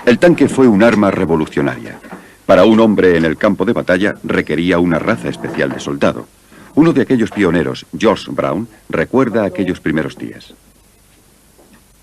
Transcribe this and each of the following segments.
El tanque fue un arma revolucionaria. Para un hombre en el campo de batalla requería una raza especial de soldado. Uno de aquellos pioneros, George Brown, recuerda aquellos primeros días.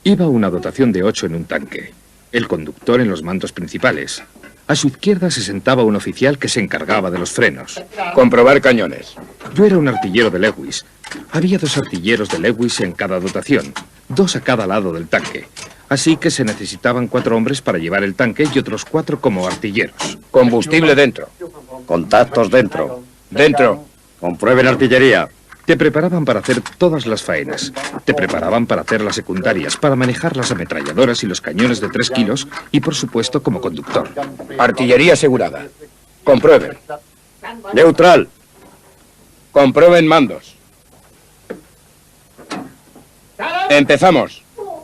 Iba una dotación de 8 en un tanque. El conductor en los mandos principales. A su izquierda se sentaba un oficial que se encargaba de los frenos. Comprobar cañones. Yo era un artillero de Lewis. Había 2 artilleros de Lewis en cada dotación, 2 a cada lado del tanque. Así que se necesitaban 4 hombres para llevar el tanque y otros 4 como artilleros. Combustible dentro. Contactos dentro. Dentro. Comprueben artillería. Te preparaban para hacer todas las faenas. Te preparaban para hacer las secundarias, para manejar las ametralladoras y los cañones de 3 kilos y, por supuesto, como conductor. Artillería asegurada. Comprueben. Neutral. Comprueben mandos. Empezamos.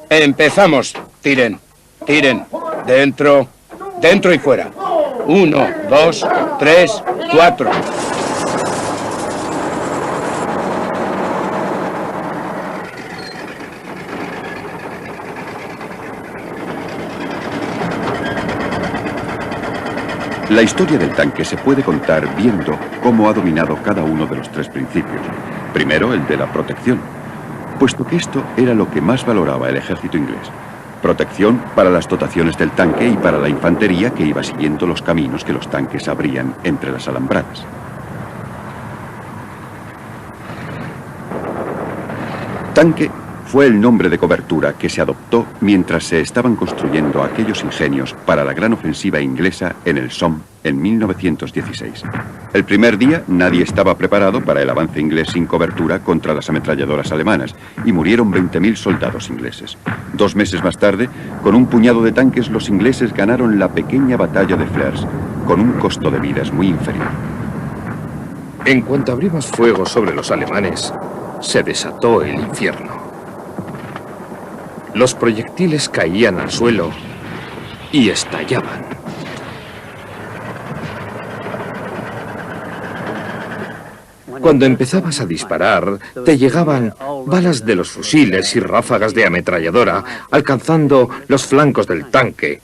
Empezamos. Tiren. Tiren. Dentro. Dentro y fuera. 1, 2, 3, 4. La historia del tanque se puede contar viendo cómo ha dominado cada uno de los 3 principios. Primero, el de la protección, puesto que esto era lo que más valoraba el ejército inglés. Protección para las dotaciones del tanque y para la infantería que iba siguiendo los caminos que los tanques abrían entre las alambradas. Tanque fue el nombre de cobertura que se adoptó mientras se estaban construyendo aquellos ingenios para la gran ofensiva inglesa en el Somme en 1916. El primer día nadie estaba preparado para el avance inglés sin cobertura contra las ametralladoras alemanas y murieron 20.000 soldados ingleses. 2 meses más tarde, con un puñado de tanques, los ingleses ganaron la pequeña batalla de Flers, con un costo de vidas muy inferior. En cuanto abrimos fuego sobre los alemanes, se desató el infierno. Los proyectiles caían al suelo y estallaban. Cuando empezabas a disparar, te llegaban balas de los fusiles y ráfagas de ametralladora, alcanzando los flancos del tanque.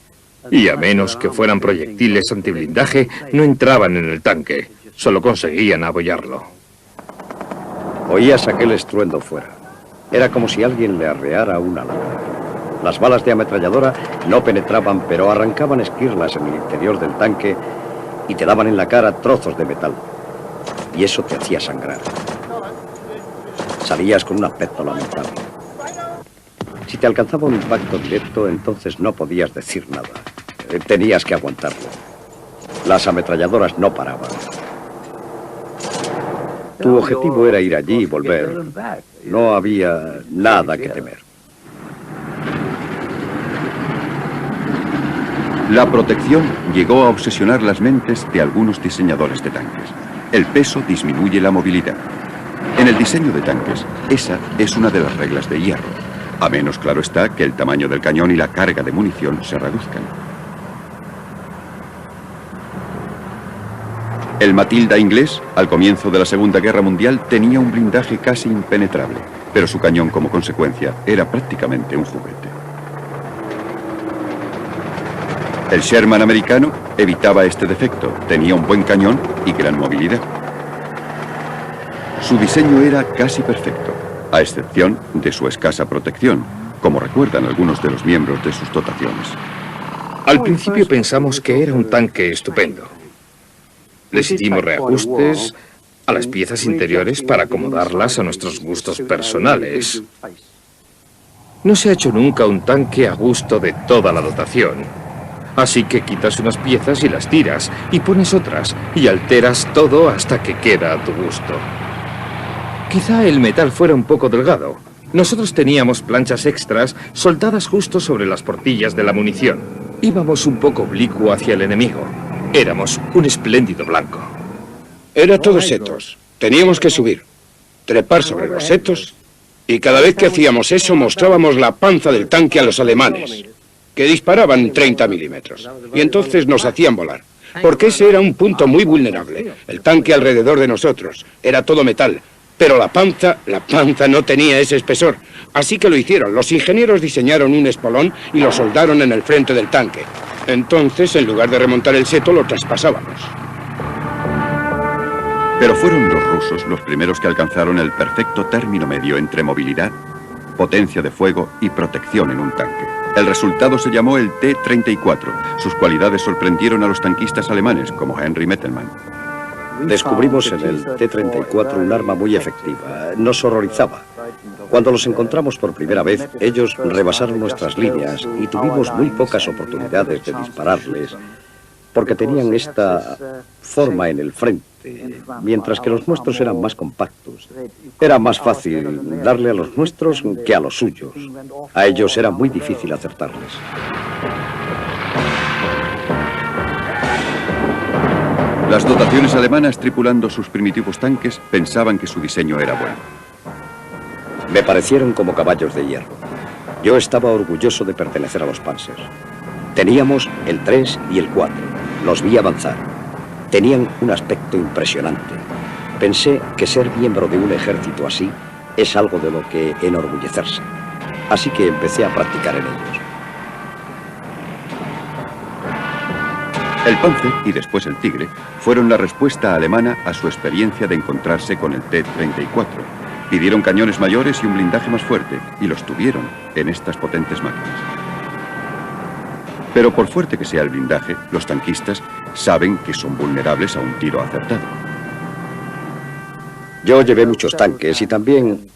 Y a menos que fueran proyectiles antiblindaje, no entraban en el tanque, solo conseguían abollarlo. Oías aquel estruendo fuera. Era como si alguien le arreara una lata. Las balas de ametralladora no penetraban, pero arrancaban esquirlas en el interior del tanque y te daban en la cara trozos de metal. Y eso te hacía sangrar. Salías con un aspecto lamentable. Si te alcanzaba un impacto directo, entonces no podías decir nada. Tenías que aguantarlo. Las ametralladoras no paraban. Tu objetivo era ir allí y volver. No había nada que temer. La protección llegó a obsesionar las mentes de algunos diseñadores de tanques. El peso disminuye la movilidad. En el diseño de tanques, esa es una de las reglas de hierro. A menos claro está que el tamaño del cañón y la carga de munición se reduzcan. El Matilda inglés, al comienzo de la Segunda Guerra Mundial, tenía un blindaje casi impenetrable, pero su cañón, como consecuencia, era prácticamente un juguete. El Sherman americano evitaba este defecto, tenía un buen cañón y gran movilidad. Su diseño era casi perfecto, a excepción de su escasa protección, como recuerdan algunos de los miembros de sus dotaciones. Al principio pensamos que era un tanque estupendo. Les hicimos reajustes a las piezas interiores para acomodarlas a nuestros gustos personales. No se ha hecho nunca un tanque a gusto de toda la dotación. Así que quitas unas piezas y las tiras, y pones otras, y alteras todo hasta que queda a tu gusto. Quizá el metal fuera un poco delgado. Nosotros teníamos planchas extras soldadas justo sobre las portillas de la munición. Íbamos un poco oblicuo hacia el enemigo. Éramos un espléndido blanco. Era todo setos. Teníamos que subir, trepar sobre los setos, y cada vez que hacíamos eso mostrábamos la panza del tanque a los alemanes, que disparaban 30 milímetros. Y entonces nos hacían volar, porque ese era un punto muy vulnerable. El tanque alrededor de nosotros era todo metal, pero la panza no tenía ese espesor. Así que lo hicieron. Los ingenieros diseñaron un espolón y lo soldaron en el frente del tanque. Entonces, en lugar de remontar el seto, lo traspasábamos. Pero fueron los rusos los primeros que alcanzaron el perfecto término medio entre movilidad, potencia de fuego y protección en un tanque. El resultado se llamó el T-34. Sus cualidades sorprendieron a los tanquistas alemanes, como Henry Mettelmann. Descubrimos en el T-34 un arma muy efectiva. Nos horrorizaba. Cuando los encontramos por primera vez, ellos rebasaron nuestras líneas y tuvimos muy pocas oportunidades de dispararles, porque tenían esta forma en el frente, mientras que los nuestros eran más compactos. Era más fácil darle a los nuestros que a los suyos. A ellos era muy difícil acertarles. Las dotaciones alemanas, tripulando sus primitivos tanques, pensaban que su diseño era bueno. Me parecieron como caballos de hierro. Yo estaba orgulloso de pertenecer a los Panzers. Teníamos el 3 y el 4. Los vi avanzar. Tenían un aspecto impresionante. Pensé que ser miembro de un ejército así es algo de lo que enorgullecerse. Así que empecé a practicar en ellos. El Panzer y después el Tigre fueron la respuesta alemana a su experiencia de encontrarse con el T-34. Pidieron cañones mayores y un blindaje más fuerte, y los tuvieron en estas potentes máquinas. Pero por fuerte que sea el blindaje, los tanquistas saben que son vulnerables a un tiro acertado. Yo llevé muchos tanques y también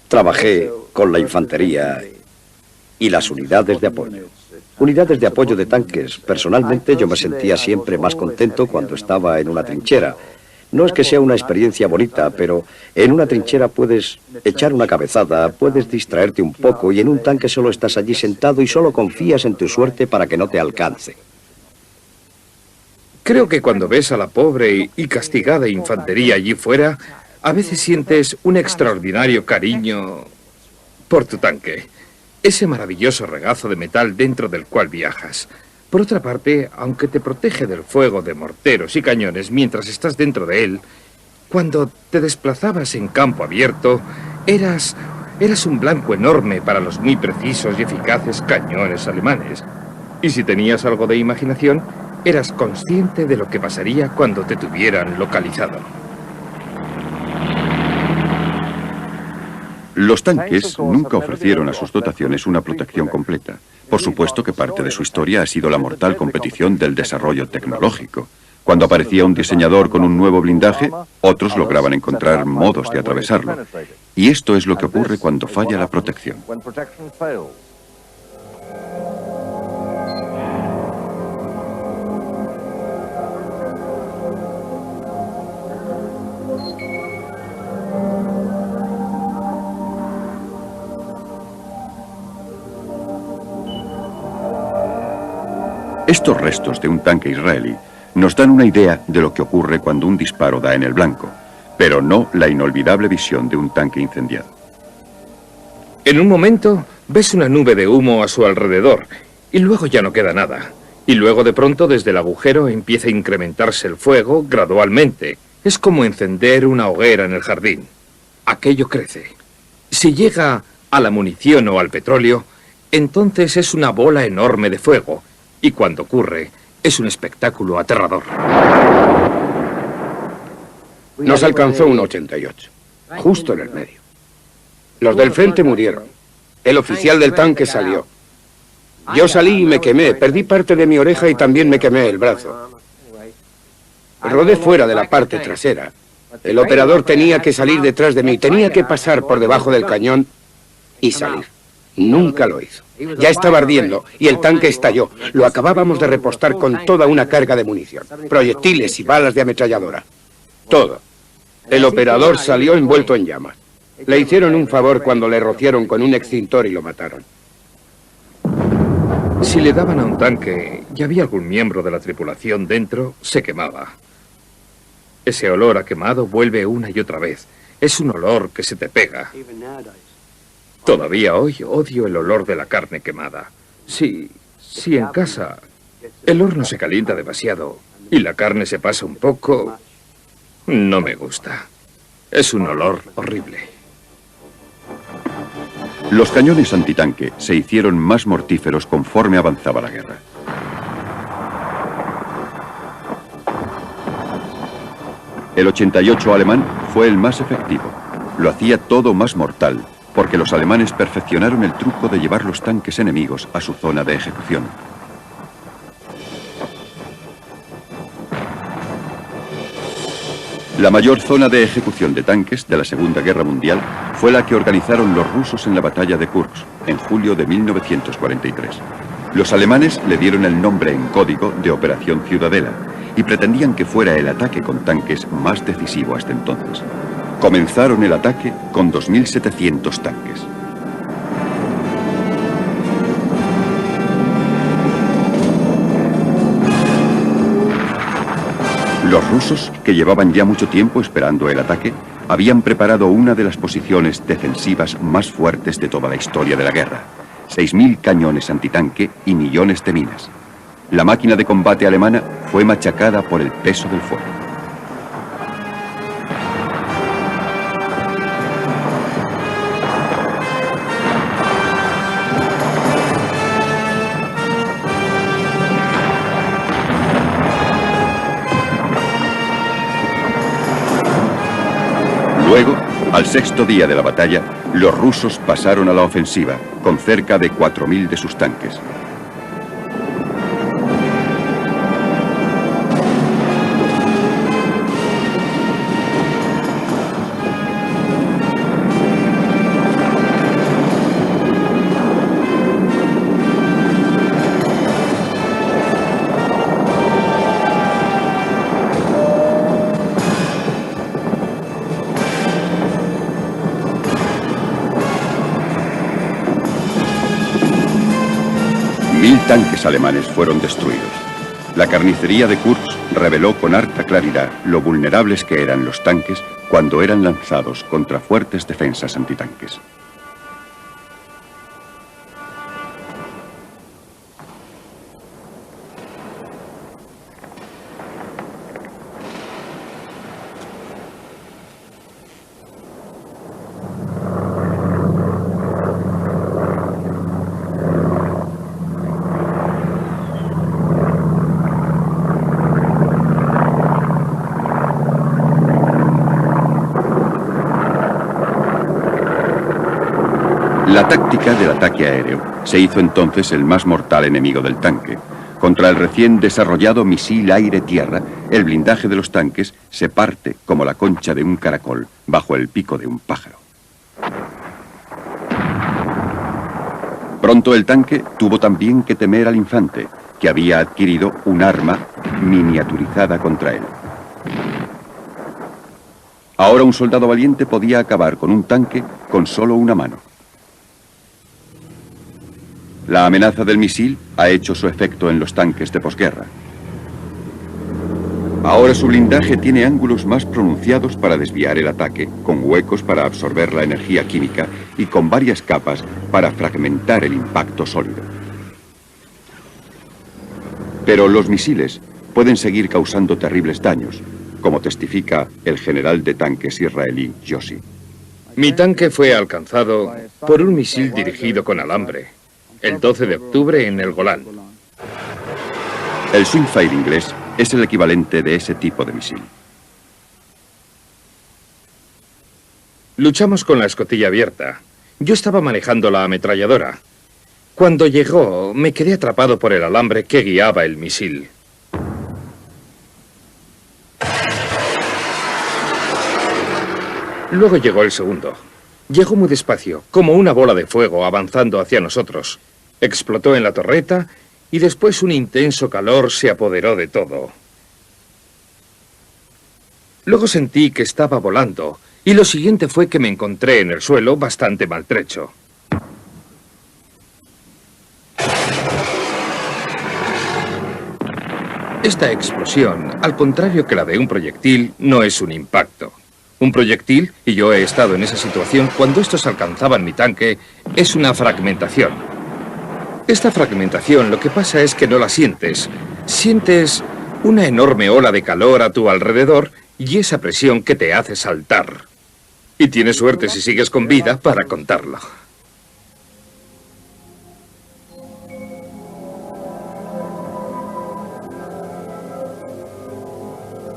trabajé con la infantería y las unidades de apoyo. Unidades de apoyo de tanques. Personalmente yo me sentía siempre más contento cuando estaba en una trinchera. No es que sea una experiencia bonita, pero en una trinchera puedes echar una cabezada, puedes distraerte un poco y en un tanque solo estás allí sentado y solo confías en tu suerte para que no te alcance. Creo que cuando ves a la pobre y castigada infantería allí fuera, a veces sientes un extraordinario cariño por tu tanque. Ese maravilloso regazo de metal dentro del cual viajas. Por otra parte, aunque te protege del fuego de morteros y cañones mientras estás dentro de él, cuando te desplazabas en campo abierto, eras un blanco enorme para los muy precisos y eficaces cañones alemanes. Y si tenías algo de imaginación, eras consciente de lo que pasaría cuando te tuvieran localizado. Los tanques nunca ofrecieron a sus dotaciones una protección completa. Por supuesto que parte de su historia ha sido la mortal competición del desarrollo tecnológico. Cuando aparecía un diseñador con un nuevo blindaje, otros lograban encontrar modos de atravesarlo. Y esto es lo que ocurre cuando falla la protección. Estos restos de un tanque israelí nos dan una idea de lo que ocurre cuando un disparo da en el blanco, pero no la inolvidable visión de un tanque incendiado. En un momento ves una nube de humo a su alrededor y luego ya no queda nada. Y luego de pronto desde el agujero empieza a incrementarse el fuego gradualmente. Es como encender una hoguera en el jardín. Aquello crece. Si llega a la munición o al petróleo, entonces es una bola enorme de fuego. Y cuando ocurre, es un espectáculo aterrador. Nos alcanzó un 88, justo en el medio. Los del frente murieron. El oficial del tanque salió. Yo salí y me quemé, perdí parte de mi oreja y también me quemé el brazo. Rodé fuera de la parte trasera. El operador tenía que salir detrás de mí, tenía que pasar por debajo del cañón y salir. Nunca lo hizo. Ya estaba ardiendo y el tanque estalló. Lo acabábamos de repostar con toda una carga de munición. Proyectiles y balas de ametralladora. Todo. El operador salió envuelto en llamas. Le hicieron un favor cuando le rociaron con un extintor y lo mataron. Si le daban a un tanque y había algún miembro de la tripulación dentro, se quemaba. Ese olor a quemado vuelve una y otra vez. Es un olor que se te pega. Todavía hoy odio el olor de la carne quemada. Si en casa el horno se calienta demasiado y la carne se pasa un poco, no me gusta. Es un olor horrible. Los cañones antitanque se hicieron más mortíferos conforme avanzaba la guerra. El 88 alemán fue el más efectivo. Lo hacía todo más mortal, porque los alemanes perfeccionaron el truco de llevar los tanques enemigos a su zona de ejecución. La mayor zona de ejecución de tanques de la Segunda Guerra Mundial fue la que organizaron los rusos en la batalla de Kursk, en julio de 1943. Los alemanes le dieron el nombre en código de Operación Ciudadela y pretendían que fuera el ataque con tanques más decisivo hasta entonces. Comenzaron el ataque con 2.700 tanques. Los rusos, que llevaban ya mucho tiempo esperando el ataque, habían preparado una de las posiciones defensivas más fuertes de toda la historia de la guerra. 6.000 cañones antitanque y millones de minas. La máquina de combate alemana fue machacada por el peso del fuego. Luego, al sexto día de la batalla, los rusos pasaron a la ofensiva, con cerca de 4.000 de sus tanques. Tanques alemanes fueron destruidos. La carnicería de Kursk reveló con harta claridad lo vulnerables que eran los tanques cuando eran lanzados contra fuertes defensas antitanques. La táctica del ataque aéreo se hizo entonces el más mortal enemigo del tanque. Contra el recién desarrollado misil aire-tierra, el blindaje de los tanques se parte como la concha de un caracol bajo el pico de un pájaro. Pronto el tanque tuvo también que temer al infante, que había adquirido un arma miniaturizada contra él. Ahora un soldado valiente podía acabar con un tanque con solo una mano. La amenaza del misil ha hecho su efecto en los tanques de posguerra. Ahora su blindaje tiene ángulos más pronunciados para desviar el ataque, con huecos para absorber la energía química y con varias capas para fragmentar el impacto sólido. Pero los misiles pueden seguir causando terribles daños, como testifica el general de tanques israelí Yossi. Mi tanque fue alcanzado por un misil dirigido con alambre, el 12 de octubre en el Golán. El Swingfire inglés es el equivalente de ese tipo de misil. Luchamos con la escotilla abierta. Yo estaba manejando la ametralladora. Cuando llegó, me quedé atrapado por el alambre que guiaba el misil. Luego llegó el segundo. Llegó muy despacio, como una bola de fuego avanzando hacia nosotros. Explotó en la torreta y después un intenso calor se apoderó de todo. Luego sentí que estaba volando y lo siguiente fue que me encontré en el suelo bastante maltrecho. Esta explosión, al contrario que la de un proyectil, no es un impacto. Un proyectil, y yo he estado en esa situación cuando estos alcanzaban mi tanque, es una fragmentación. Esta fragmentación lo que pasa es que no la sientes. Sientes una enorme ola de calor a tu alrededor y esa presión que te hace saltar. Y tienes suerte si sigues con vida para contarlo.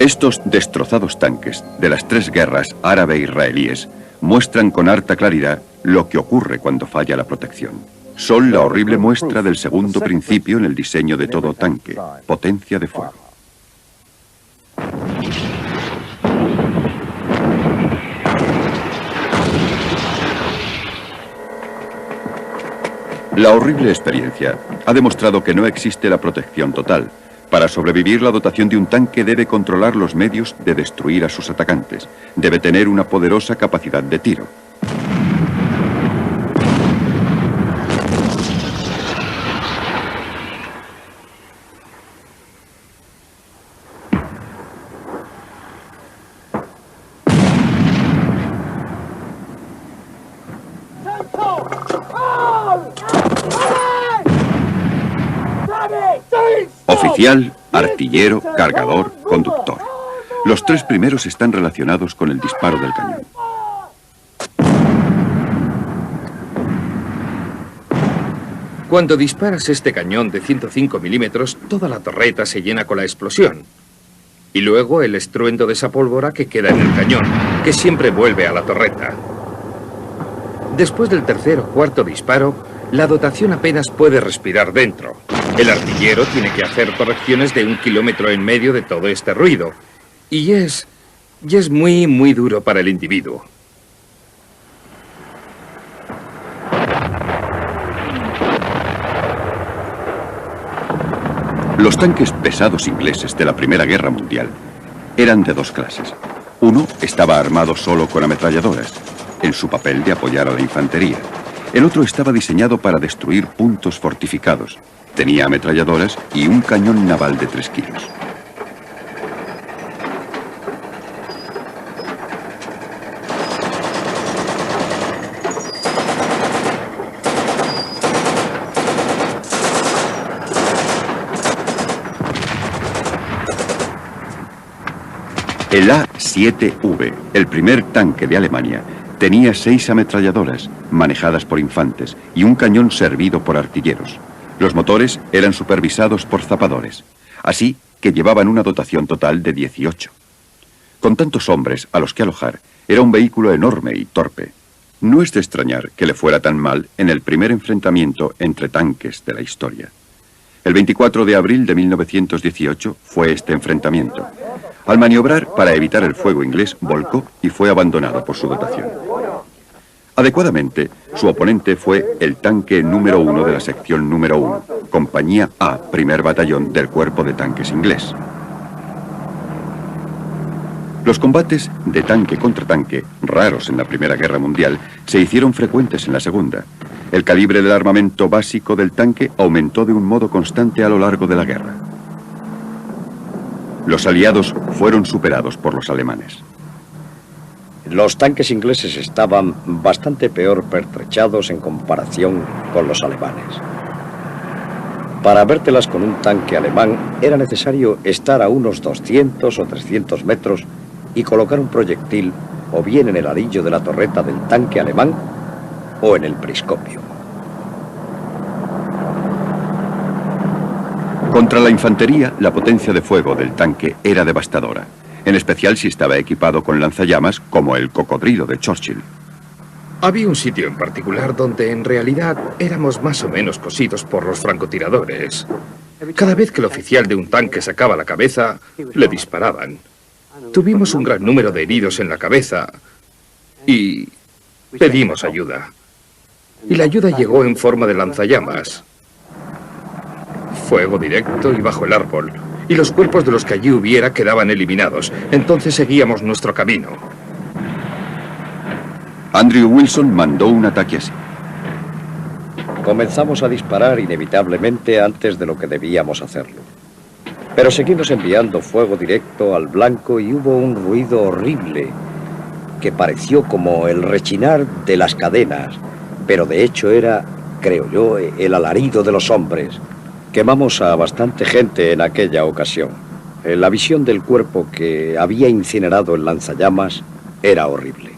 Estos destrozados tanques de las 3 guerras árabe-israelíes muestran con harta claridad lo que ocurre cuando falla la protección. Son la horrible muestra del segundo principio en el diseño de todo tanque, potencia de fuego. La horrible experiencia ha demostrado que no existe la protección total. Para sobrevivir, la dotación de un tanque debe controlar los medios de destruir a sus atacantes. Debe tener una poderosa capacidad de tiro. Oficial, artillero, cargador, conductor. Los 3 primeros están relacionados con el disparo del cañón. Cuando disparas este cañón de 105 milímetros, toda la torreta se llena con la explosión. Y luego el estruendo de esa pólvora que queda en el cañón, que siempre vuelve a la torreta. Después del tercer o cuarto disparo, la dotación apenas puede respirar dentro. El artillero tiene que hacer correcciones de 1,5 kilómetros de todo este ruido. Y es muy, muy duro para el individuo. Los tanques pesados ingleses de la Primera Guerra Mundial eran de 2 clases. Uno estaba armado solo con ametralladoras, en su papel de apoyar a la infantería. El otro estaba diseñado para destruir puntos fortificados. Tenía ametralladoras y un cañón naval de 3 kilos. El A-7V, el primer tanque de Alemania, tenía 6 ametralladoras, manejadas por infantes, y un cañón servido por artilleros. Los motores eran supervisados por zapadores, así que llevaban una dotación total de 18. Con tantos hombres a los que alojar, era un vehículo enorme y torpe. No es de extrañar que le fuera tan mal en el primer enfrentamiento entre tanques de la historia. El 24 de abril de 1918 fue este enfrentamiento. Al maniobrar para evitar el fuego inglés, volcó y fue abandonado por su dotación. Adecuadamente, su oponente fue el tanque número 1 de la sección número 1, compañía A, primer batallón del cuerpo de tanques inglés. Los combates de tanque contra tanque, raros en la Primera Guerra Mundial, se hicieron frecuentes en la Segunda. El calibre del armamento básico del tanque aumentó de un modo constante a lo largo de la guerra. Los aliados fueron superados por los alemanes. Los tanques ingleses estaban bastante peor pertrechados en comparación con los alemanes. Para vértelas con un tanque alemán era necesario estar a unos 200 o 300 metros y colocar un proyectil o bien en el anillo de la torreta del tanque alemán o en el periscopio. Contra la infantería, la potencia de fuego del tanque era devastadora, en especial si estaba equipado con lanzallamas como el cocodrilo de Churchill. Había un sitio en particular donde en realidad éramos más o menos cosidos por los francotiradores. Cada vez que el oficial de un tanque sacaba la cabeza, le disparaban. Tuvimos un gran número de heridos en la cabeza y pedimos ayuda. Y la ayuda llegó en forma de lanzallamas. Fuego directo y bajo el árbol. Y los cuerpos de los que allí hubiera quedaban eliminados. Entonces seguíamos nuestro camino. Andrew Wilson mandó un ataque así. Comenzamos a disparar inevitablemente antes de lo que debíamos hacerlo. Pero seguimos enviando fuego directo al blanco y hubo un ruido horrible que pareció como el rechinar de las cadenas, pero de hecho era, creo yo, el alarido de los hombres. Quemamos a bastante gente en aquella ocasión. La visión del cuerpo que había incinerado el lanzallamas era horrible.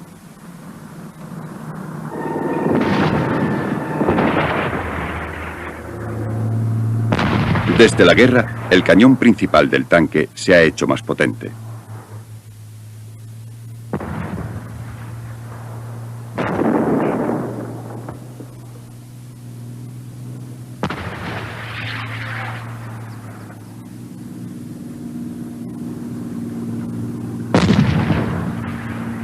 Desde la guerra, el cañón principal del tanque se ha hecho más potente.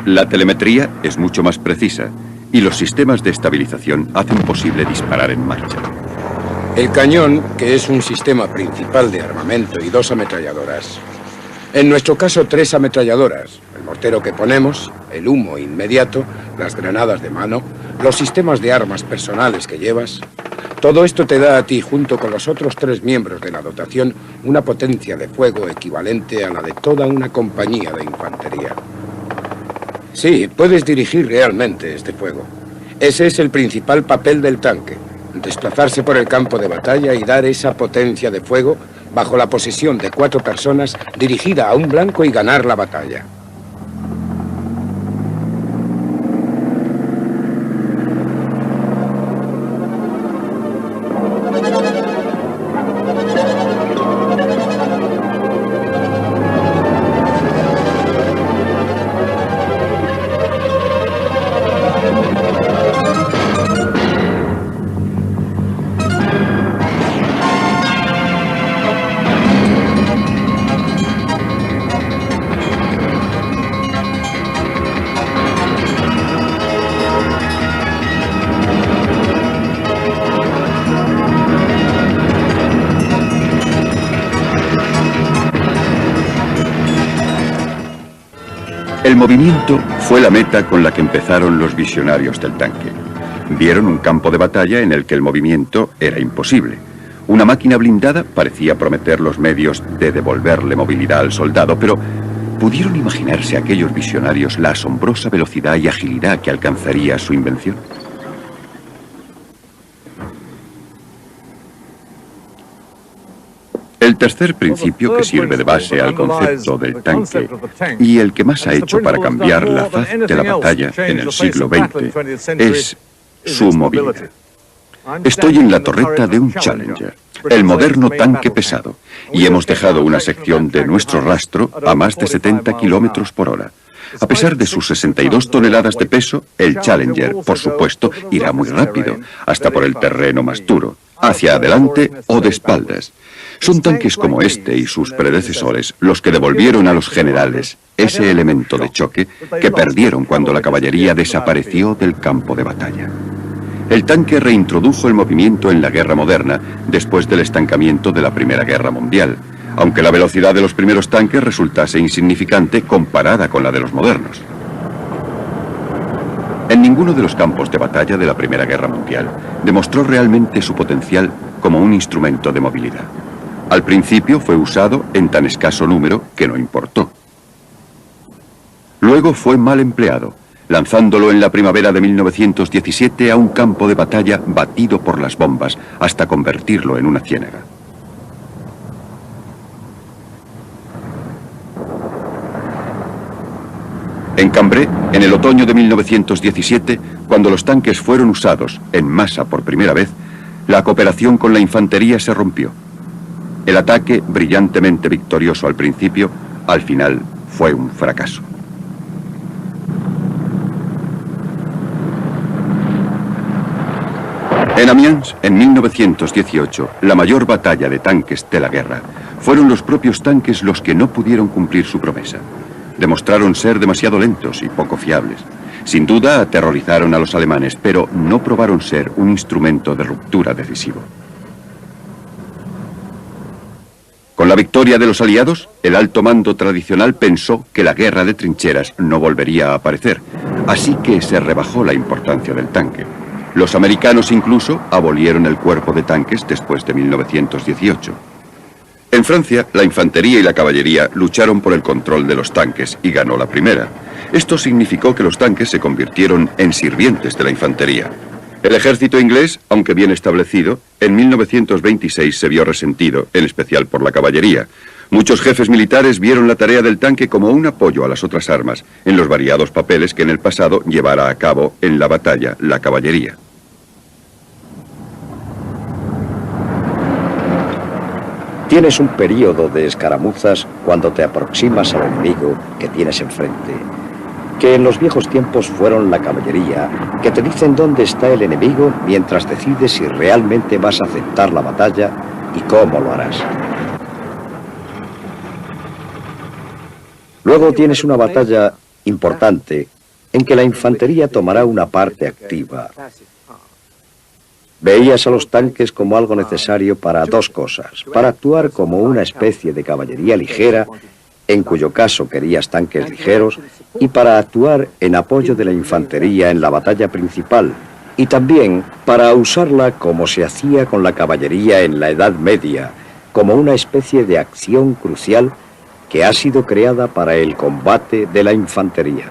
La telemetría es mucho más precisa y los sistemas de estabilización hacen posible disparar en marcha. El cañón, que es un sistema principal de armamento, y 2 ametralladoras. En nuestro caso, 3 ametralladoras. El mortero que ponemos, el humo inmediato, las granadas de mano, los sistemas de armas personales que llevas. Todo esto te da a ti, junto con los otros 3 miembros de la dotación, una potencia de fuego equivalente a la de toda una compañía de infantería. Sí, puedes dirigir realmente este fuego. Ese es el principal papel del tanque. Desplazarse por el campo de batalla y dar esa potencia de fuego bajo la posesión de 4 personas dirigida a un blanco y ganar la batalla. El movimiento fue la meta con la que empezaron los visionarios del tanque. Vieron un campo de batalla en el que el movimiento era imposible. Una máquina blindada parecía prometer los medios de devolverle movilidad al soldado, pero ¿pudieron imaginarse aquellos visionarios la asombrosa velocidad y agilidad que alcanzaría su invención? El tercer principio que sirve de base al concepto del tanque y el que más ha hecho para cambiar la faz de la batalla en el siglo XX es su movilidad. Estoy en la torreta de un Challenger, el moderno tanque pesado, y hemos dejado una sección de nuestro rastro a más de 70 kilómetros por hora. A pesar de sus 62 toneladas de peso, el Challenger, por supuesto, irá muy rápido, hasta por el terreno más duro, hacia adelante o de espaldas. Son tanques como este y sus predecesores los que devolvieron a los generales ese elemento de choque que perdieron cuando la caballería desapareció del campo de batalla. El tanque reintrodujo el movimiento en la guerra moderna después del estancamiento de la Primera Guerra Mundial, aunque la velocidad de los primeros tanques resultase insignificante comparada con la de los modernos. En ninguno de los campos de batalla de la Primera Guerra Mundial demostró realmente su potencial como un instrumento de movilidad. Al principio fue usado en tan escaso número que no importó. Luego fue mal empleado, lanzándolo en la primavera de 1917 a un campo de batalla batido por las bombas hasta convertirlo en una ciénaga. En Cambrai, en el otoño de 1917, cuando los tanques fueron usados en masa por primera vez, la cooperación con la infantería se rompió. El ataque, brillantemente victorioso al principio, al final fue un fracaso. En Amiens, en 1918, la mayor batalla de tanques de la guerra, fueron los propios tanques los que no pudieron cumplir su promesa. Demostraron ser demasiado lentos y poco fiables. Sin duda aterrorizaron a los alemanes, pero no probaron ser un instrumento de ruptura decisivo. Con la victoria de los aliados, el alto mando tradicional pensó que la guerra de trincheras no volvería a aparecer, así que se rebajó la importancia del tanque. Los americanos incluso abolieron el cuerpo de tanques después de 1918. En Francia, la infantería y la caballería lucharon por el control de los tanques y ganó la primera. Esto significó que los tanques se convirtieron en sirvientes de la infantería. El ejército inglés, aunque bien establecido, en 1926 se vio resentido, en especial por la caballería. Muchos jefes militares vieron la tarea del tanque como un apoyo a las otras armas, en los variados papeles que en el pasado llevara a cabo en la batalla la caballería. Tienes un periodo de escaramuzas cuando te aproximas al enemigo que tienes enfrente, que en los viejos tiempos fueron la caballería, que te dicen dónde está el enemigo mientras decides si realmente vas a aceptar la batalla y cómo lo harás. Luego tienes una batalla importante en que la infantería tomará una parte activa. Veías a los tanques como algo necesario para dos cosas: para actuar como una especie de caballería ligera, en cuyo caso querías tanques ligeros, y para actuar en apoyo de la infantería en la batalla principal, y también para usarla como se hacía con la caballería en la Edad Media, como una especie de acción crucial que ha sido creada para el combate de la infantería.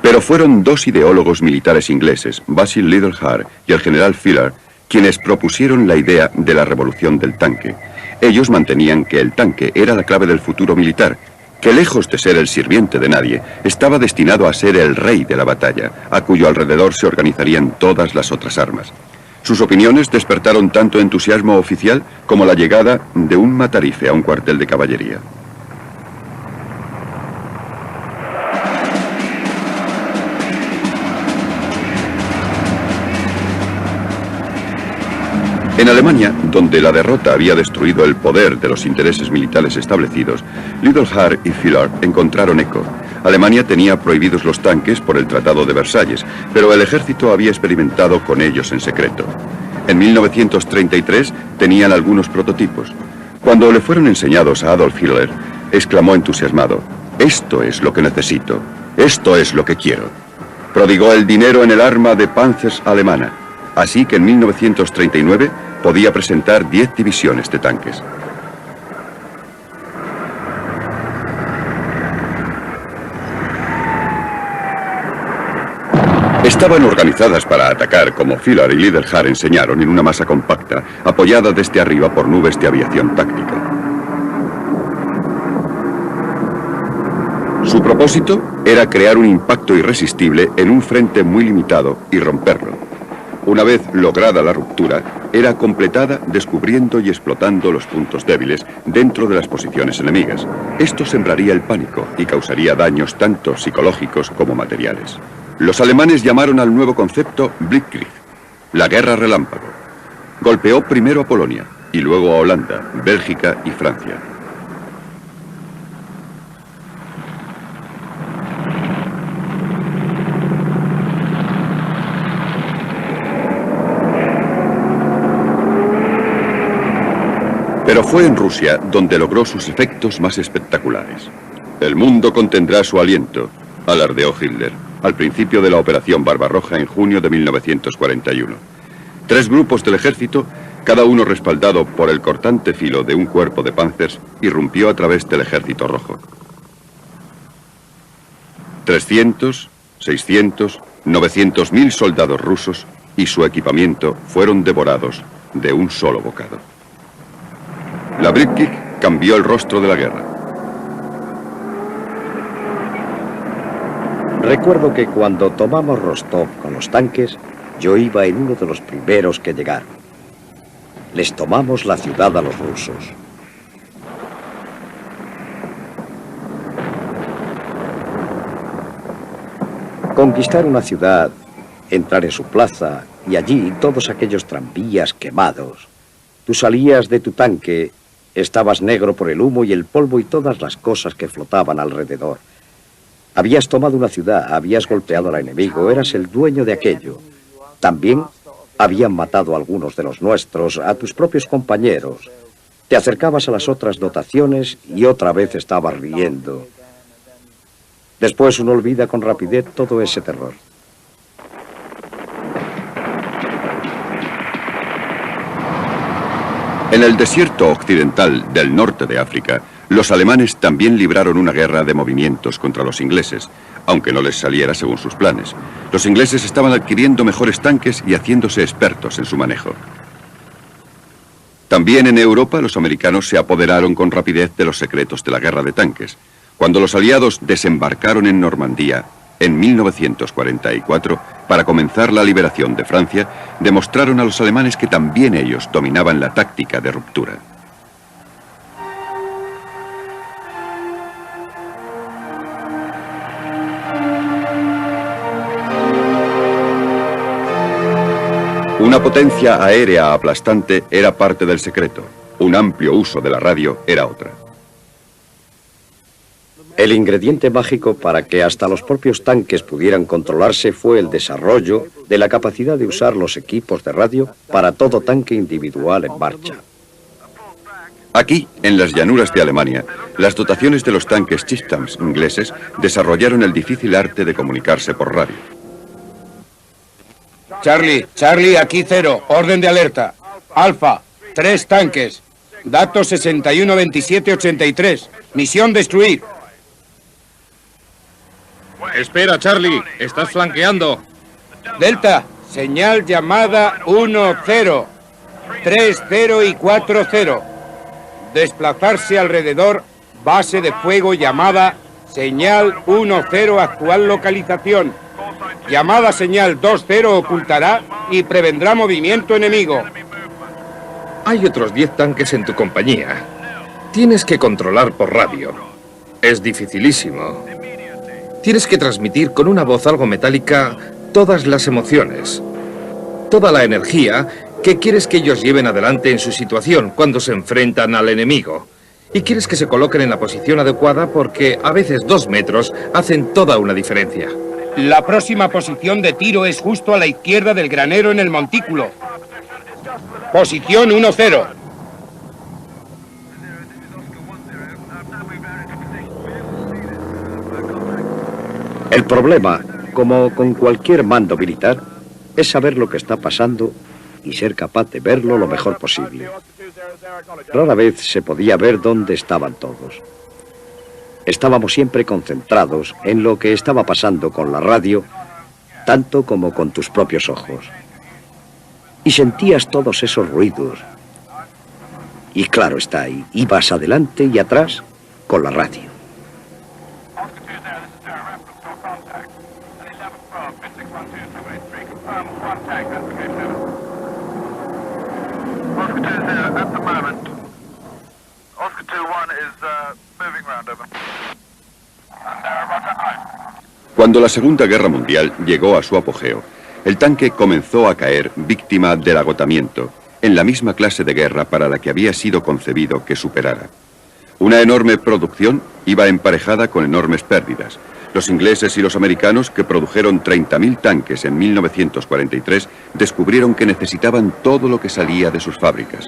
Pero fueron dos ideólogos militares ingleses, Basil Liddell-Hare y el general Fuller, quienes propusieron la idea de la revolución del tanque. Ellos mantenían que el tanque era la clave del futuro militar, que lejos de ser el sirviente de nadie, estaba destinado a ser el rey de la batalla, a cuyo alrededor se organizarían todas las otras armas. Sus opiniones despertaron tanto entusiasmo oficial como la llegada de un matarife a un cuartel de caballería. En Alemania, donde la derrota había destruido el poder de los intereses militares establecidos, Liddell-Hare y Fuller encontraron eco. Alemania tenía prohibidos los tanques por el Tratado de Versalles, pero el ejército había experimentado con ellos en secreto. En 1933 tenían algunos prototipos. Cuando le fueron enseñados a Adolf Hitler, exclamó entusiasmado: «Esto es lo que necesito, esto es lo que quiero». Prodigó el dinero en el arma de Panzers alemana, así que en 1939 podía presentar 10 divisiones de tanques. Estaban organizadas para atacar, como Fuller y Liddell-Hare enseñaron, en una masa compacta, apoyada desde arriba por nubes de aviación táctica. Su propósito era crear un impacto irresistible en un frente muy limitado y romperlo. Una vez lograda la ruptura, era completada descubriendo y explotando los puntos débiles dentro de las posiciones enemigas. Esto sembraría el pánico y causaría daños tanto psicológicos como materiales. Los alemanes llamaron al nuevo concepto Blitzkrieg, la guerra relámpago. Golpeó primero a Polonia y luego a Holanda, Bélgica y Francia. Pero fue en Rusia donde logró sus efectos más espectaculares. El mundo contendrá su aliento, alardeó Hitler, al principio de la Operación Barbarroja en junio de 1941. 3 grupos del ejército, cada uno respaldado por el cortante filo de un cuerpo de panzers, irrumpió a través del Ejército Rojo. 300, 600, 900.000 soldados rusos y su equipamiento fueron devorados de un solo bocado. La Blitzkrieg cambió el rostro de la guerra. Recuerdo que cuando tomamos Rostov con los tanques, yo iba en uno de los primeros que llegaron. Les tomamos la ciudad a los rusos. Conquistar una ciudad, entrar en su plaza y allí todos aquellos tranvías quemados. Tú salías de tu tanque, estabas negro por el humo y el polvo y todas las cosas que flotaban alrededor. Habías tomado una ciudad, habías golpeado al enemigo, eras el dueño de aquello. También habían matado a algunos de los nuestros, a tus propios compañeros. Te acercabas a las otras dotaciones y otra vez estabas riendo. Después uno olvida con rapidez todo ese terror. En el desierto occidental del norte de África, los alemanes también libraron una guerra de movimientos contra los ingleses, aunque no les saliera según sus planes. Los ingleses estaban adquiriendo mejores tanques y haciéndose expertos en su manejo. También en Europa, los americanos se apoderaron con rapidez de los secretos de la guerra de tanques. Cuando los aliados desembarcaron en Normandía en 1944 para comenzar la liberación de Francia, demostraron a los alemanes que también ellos dominaban la táctica de ruptura. Una potencia aérea aplastante era parte del secreto. Un amplio uso de la radio era otra. El ingrediente mágico para que hasta los propios tanques pudieran controlarse fue el desarrollo de la capacidad de usar los equipos de radio para todo tanque individual en marcha. Aquí, en las llanuras de Alemania, las dotaciones de los tanques Chieftains ingleses desarrollaron el difícil arte de comunicarse por radio. Charlie, aquí 0, orden de alerta. Alfa, 3 tanques. Datos 61-27-83. Misión destruir. Espera, Charlie, estás flanqueando. Delta, señal llamada 1-0. 3-0 y 4-0. Desplazarse alrededor, base de fuego llamada señal 1-0, actual localización. Llamada señal 2-0 ocultará y prevendrá movimiento enemigo. Hay otros 10 tanques en tu compañía. Tienes que controlar por radio. Es dificilísimo. Tienes que transmitir con una voz algo metálica todas las emociones, toda la energía que quieres que ellos lleven adelante en su situación cuando se enfrentan al enemigo. Y quieres que se coloquen en la posición adecuada porque a veces 2 metros hacen toda una diferencia. La próxima posición de tiro es justo a la izquierda del granero en el montículo. Posición 1-0. El problema, como con cualquier mando militar, es saber lo que está pasando y ser capaz de verlo lo mejor posible. Rara vez se podía ver dónde estaban todos. Estábamos siempre concentrados en lo que estaba pasando con la radio, tanto como con tus propios ojos. Y sentías todos esos ruidos. Y claro está ahí, ibas adelante y atrás con la radio. Cuando la Segunda Guerra Mundial llegó a su apogeo, el tanque comenzó a caer víctima del agotamiento, en la misma clase de guerra para la que había sido concebido que superara. Una enorme producción iba emparejada con enormes pérdidas. Los ingleses y los americanos, que produjeron 30.000 tanques en 1943, descubrieron que necesitaban todo lo que salía de sus fábricas.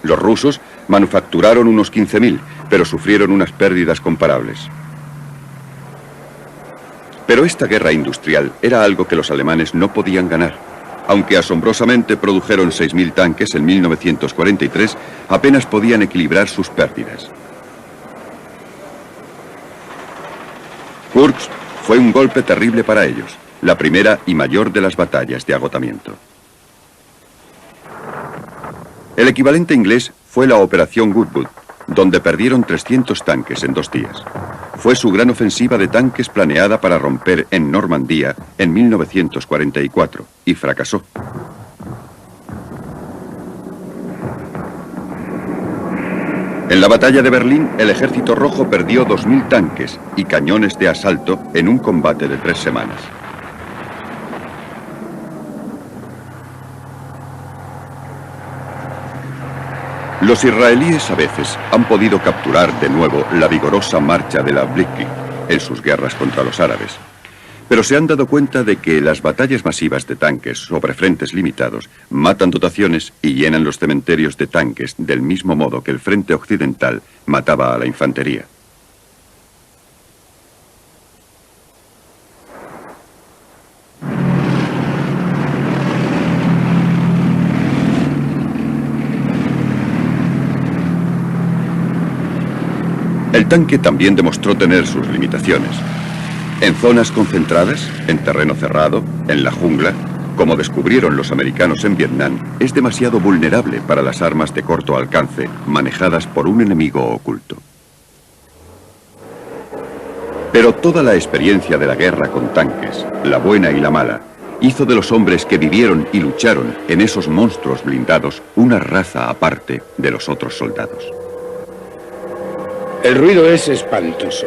Los rusos manufacturaron unos 15.000, pero sufrieron unas pérdidas comparables. Pero esta guerra industrial era algo que los alemanes no podían ganar. Aunque asombrosamente produjeron 6.000 tanques en 1943, apenas podían equilibrar sus pérdidas. Kursk fue un golpe terrible para ellos, la primera y mayor de las batallas de agotamiento. El equivalente inglés fue la Operación Goodwood, donde perdieron 300 tanques en 2 días. Fue su gran ofensiva de tanques planeada para romper en Normandía en 1944 y fracasó. En la batalla de Berlín, el Ejército Rojo perdió 2.000 tanques y cañones de asalto en un combate de 3 semanas. Los israelíes a veces han podido capturar de nuevo la vigorosa marcha de la Blitzkrieg en sus guerras contra los árabes. Pero se han dado cuenta de que las batallas masivas de tanques sobre frentes limitados matan dotaciones y llenan los cementerios de tanques del mismo modo que el frente occidental mataba a la infantería. El tanque también demostró tener sus limitaciones. En zonas concentradas, en terreno cerrado, en la jungla, como descubrieron los americanos en Vietnam, es demasiado vulnerable para las armas de corto alcance manejadas por un enemigo oculto. Pero toda la experiencia de la guerra con tanques, la buena y la mala, hizo de los hombres que vivieron y lucharon en esos monstruos blindados una raza aparte de los otros soldados. El ruido es espantoso.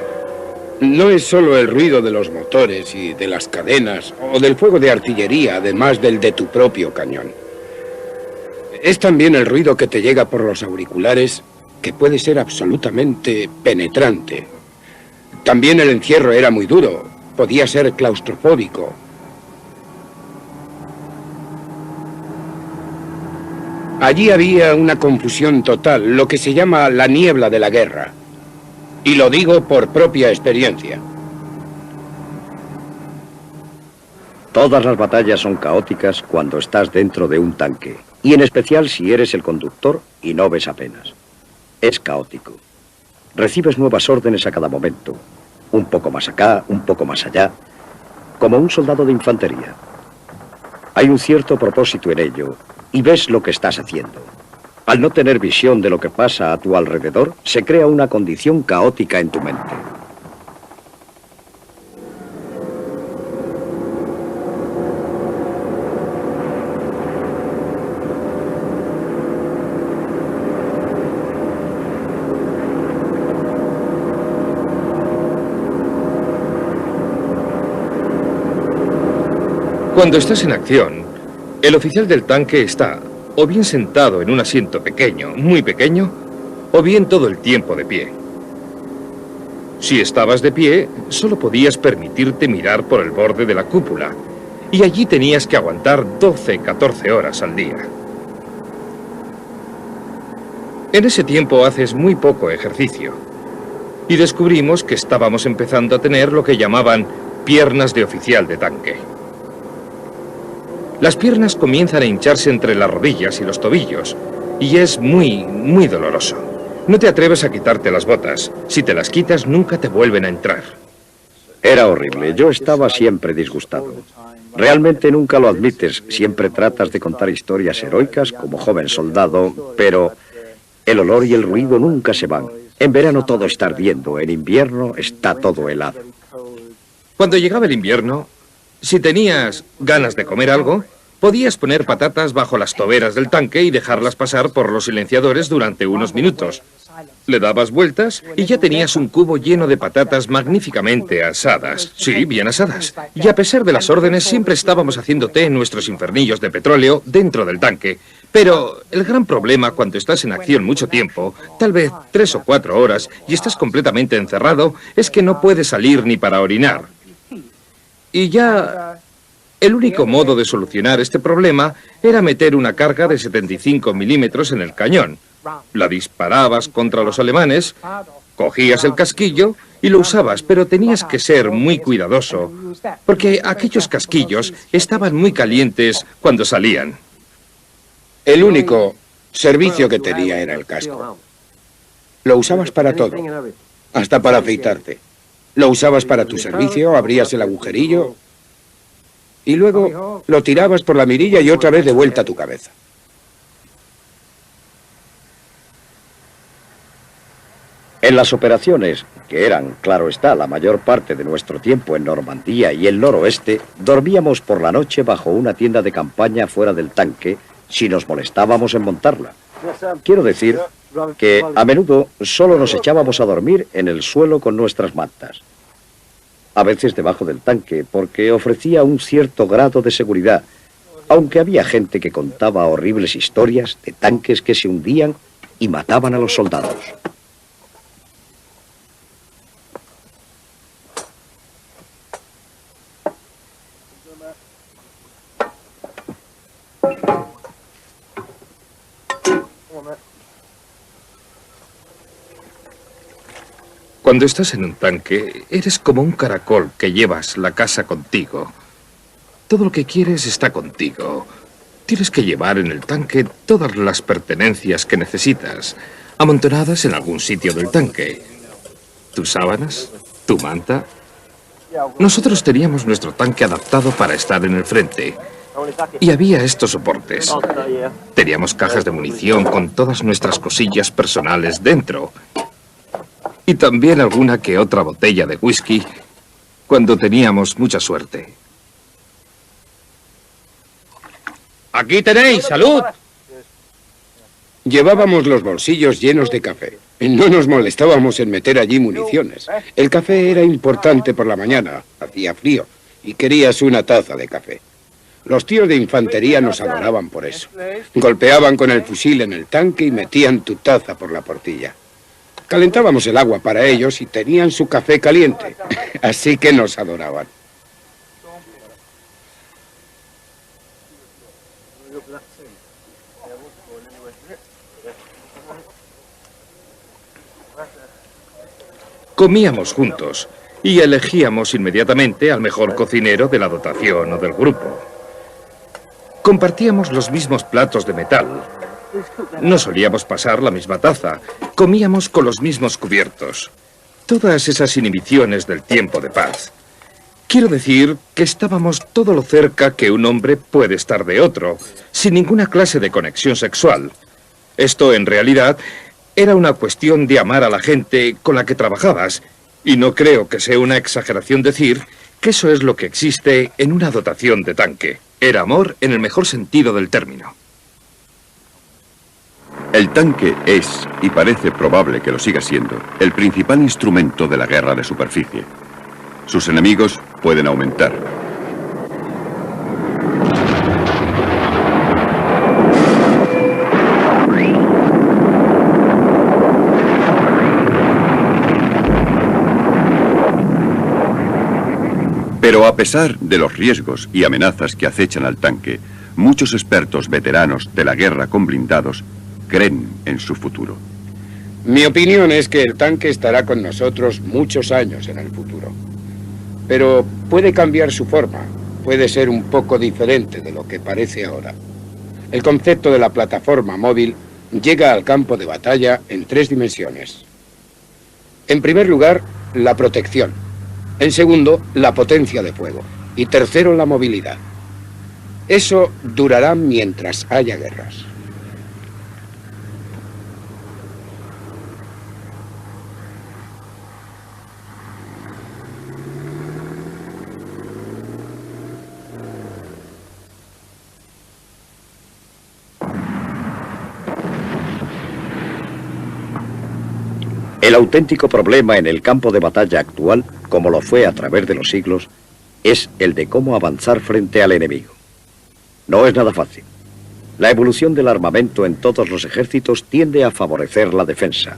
No es solo el ruido de los motores y de las cadenas o del fuego de artillería, además del de tu propio cañón. Es también el ruido que te llega por los auriculares, que puede ser absolutamente penetrante. También el encierro era muy duro. Podía ser claustrofóbico. Allí había una confusión total, lo que se llama la niebla de la guerra. Y lo digo por propia experiencia. Todas las batallas son caóticas cuando estás dentro de un tanque, y en especial si eres el conductor y no ves apenas. Es caótico. Recibes nuevas órdenes a cada momento, un poco más acá, un poco más allá, como un soldado de infantería. Hay un cierto propósito en ello, y ves lo que estás haciendo. Al no tener visión de lo que pasa a tu alrededor, se crea una condición caótica en tu mente. Cuando estás en acción, el oficial del tanque está o bien sentado en un asiento pequeño, muy pequeño, o bien todo el tiempo de pie. Si estabas de pie, solo podías permitirte mirar por el borde de la cúpula, y allí tenías que aguantar 12, 14 horas al día. En ese tiempo haces muy poco ejercicio, y descubrimos que estábamos empezando a tener lo que llamaban piernas de oficial de tanque. Las piernas comienzan a hincharse entre las rodillas y los tobillos, y es muy doloroso. No te atreves a quitarte las botas. Si te las quitas, nunca te vuelven a entrar. Era horrible. Yo estaba siempre disgustado. Realmente nunca lo admites. Siempre tratas de contar historias heroicas como joven soldado, pero el olor y el ruido nunca se van. En verano todo está ardiendo, en invierno está todo helado. Cuando llegaba el invierno, si tenías ganas de comer algo, podías poner patatas bajo las toberas del tanque y dejarlas pasar por los silenciadores durante unos minutos. Le dabas vueltas y ya tenías un cubo lleno de patatas magníficamente asadas. Sí, bien asadas. Y a pesar de las órdenes, siempre estábamos haciendo té en nuestros infernillos de petróleo dentro del tanque. Pero el gran problema cuando estás en acción mucho tiempo, tal vez 3 o 4 horas, y estás completamente encerrado, es que no puedes salir ni para orinar. Y ya el único modo de solucionar este problema era meter una carga de 75 milímetros en el cañón. La disparabas contra los alemanes, cogías el casquillo y lo usabas, pero tenías que ser muy cuidadoso, porque aquellos casquillos estaban muy calientes cuando salían. El único servicio que tenía era el casco. Lo usabas para todo, hasta para afeitarte. Lo usabas para tu servicio, abrías el agujerillo y luego lo tirabas por la mirilla y otra vez de vuelta a tu cabeza. En las operaciones, que eran, claro está, la mayor parte de nuestro tiempo en Normandía y el noroeste, dormíamos por la noche bajo una tienda de campaña fuera del tanque si nos molestábamos en montarla. Quiero decir que a menudo solo nos echábamos a dormir en el suelo con nuestras mantas. A veces debajo del tanque, porque ofrecía un cierto grado de seguridad, aunque había gente que contaba horribles historias de tanques que se hundían y mataban a los soldados. Cuando estás en un tanque, eres como un caracol que llevas la casa contigo. Todo lo que quieres está contigo. Tienes que llevar en el tanque todas las pertenencias que necesitas, amontonadas en algún sitio del tanque. Tus sábanas, tu manta. Nosotros teníamos nuestro tanque adaptado para estar en el frente. Y había estos soportes. Teníamos cajas de munición con todas nuestras cosillas personales dentro. Y también alguna que otra botella de whisky cuando teníamos mucha suerte. ¡Aquí tenéis! ¡Salud! Llevábamos los bolsillos llenos de café. No nos molestábamos en meter allí municiones. El café era importante por la mañana, hacía frío, y querías una taza de café. Los tíos de infantería nos adoraban por eso. Golpeaban con el fusil en el tanque y metían tu taza por la portilla. Calentábamos el agua para ellos y tenían su café caliente. Así que nos adoraban. Comíamos juntos y elegíamos inmediatamente al mejor cocinero de la dotación o del grupo. Compartíamos los mismos platos de metal. No solíamos pasar la misma taza. Comíamos con los mismos cubiertos. Todas esas inhibiciones del tiempo de paz. Quiero decir que estábamos todo lo cerca que un hombre puede estar de otro, sin ninguna clase de conexión sexual. Esto, en realidad, era una cuestión de amar a la gente con la que trabajabas, y no creo que sea una exageración decir que eso es lo que existe en una dotación de tanque. Era amor en el mejor sentido del término. El tanque es, y parece probable que lo siga siendo, el principal instrumento de la guerra de superficie. Sus enemigos pueden aumentar. Pero a pesar de los riesgos y amenazas que acechan al tanque, muchos expertos veteranos de la guerra con blindados creen en su futuro. Mi opinión es que el tanque estará con nosotros muchos años en el futuro. Pero puede cambiar su forma, puede ser un poco diferente de lo que parece ahora. El concepto de la plataforma móvil llega al campo de batalla en 3 dimensiones. En primer lugar, la protección. En segundo, la potencia de fuego. Y tercero, la movilidad. Eso durará mientras haya guerras. El auténtico problema en el campo de batalla actual, como lo fue a través de los siglos, es el de cómo avanzar frente al enemigo. No es nada fácil. La evolución del armamento en todos los ejércitos tiende a favorecer la defensa.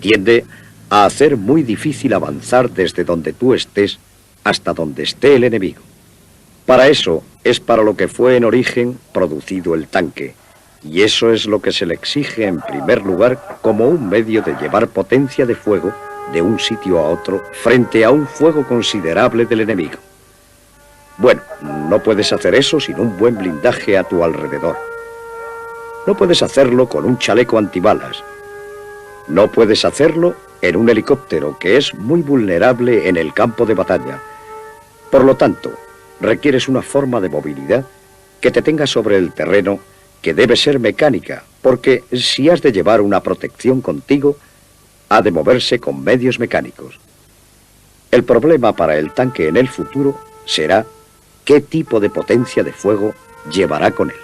Tiende a hacer muy difícil avanzar desde donde tú estés hasta donde esté el enemigo. Para eso es para lo que fue en origen producido el tanque. Y eso es lo que se le exige en primer lugar como un medio de llevar potencia de fuego de un sitio a otro frente a un fuego considerable del enemigo. Bueno, no puedes hacer eso sin un buen blindaje a tu alrededor. No puedes hacerlo con un chaleco antibalas. No puedes hacerlo en un helicóptero que es muy vulnerable en el campo de batalla. Por lo tanto, requieres una forma de movilidad que te tenga sobre el terreno, que debe ser mecánica, porque si has de llevar una protección contigo, ha de moverse con medios mecánicos. El problema para el tanque en el futuro será qué tipo de potencia de fuego llevará con él.